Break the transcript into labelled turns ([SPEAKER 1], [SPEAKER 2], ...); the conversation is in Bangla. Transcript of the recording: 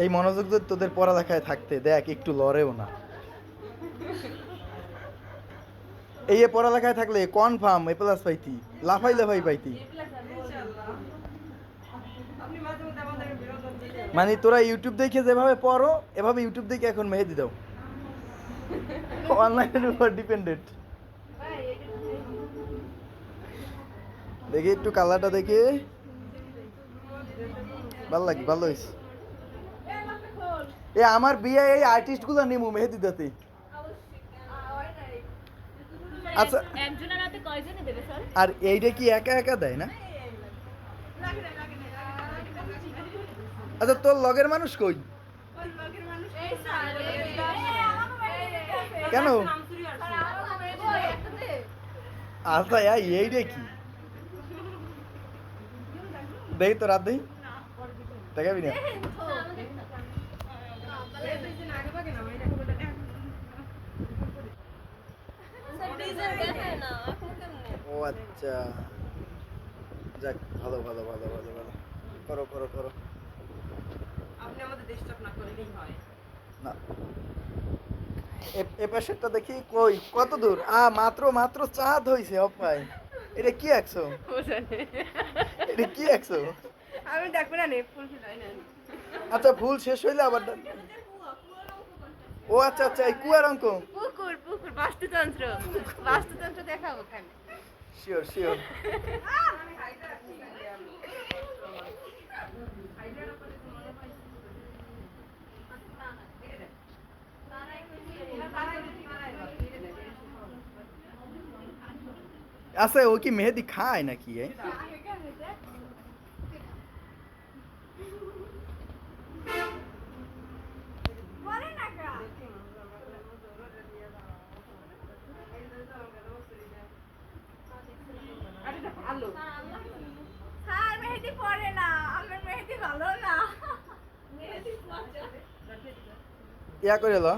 [SPEAKER 1] এই মনোযোগ যদি তোদের পড়ালেখায় থাকতে দেখ একটু লড়েও না। এই পড়ালেখায় থাকলে কনফার্ম এ প্লাস পাইতি, লাফাই লাফাই পাইতি। মানে তোরা ইউটিউব দেখে যেভাবে পড়ো এভাবে ইউটিউব দেখে এখন মেহেদি দাও, অনলাইনের উপর ডিপেন্ডেন্ট। দেখি একটু কালারটা দেখে ভালো লাগে, ভালো হয়েছে। এ আমার বিয়ে এই আর্টিস্ট গুলো নিমু মেহেদি দিতে। আচ্ছা
[SPEAKER 2] একজনের হাতে কয়জনে দেবে স্যার?
[SPEAKER 1] আর এইটা কি একা একা দেয় না? আচ্ছা তোর লগের মানুষ কই? কেন? আচ্ছা এইটা কি দেখি তো রাত দেখি, দেখাবি না? ও আচ্ছা, যাক ভালো ভালো ভালো ভালো ভালো, করো করো করো।
[SPEAKER 3] আপনি আমাদের ডিস্টার্ব না করলেই হয়।
[SPEAKER 1] না এ পাশেরটা দেখি কই কত দূর, মাত্র মাত্র চাঁদ হইছে অপায়। এটা কি একশো? এটা কি একশো?
[SPEAKER 3] আমি দেখবো না ফুল ফিলাই না।
[SPEAKER 1] আচ্ছা ভুল শেষ হইলে আবার ও আচ্ছা আচ্ছা এই কুয়ার অঙ্ক।
[SPEAKER 3] পুকুর পুকুর বাস্তুতন্ত্র, বাস্তুতন্ত্র দেখাবো ওখানে।
[SPEAKER 1] Sure sure. আচ্ছা ও কি মেহেদি খায় নাকি?
[SPEAKER 4] স্যার মেহেদি পড়ে না, আমার মেহেদি ভালো না।
[SPEAKER 1] ইয়া করে লো।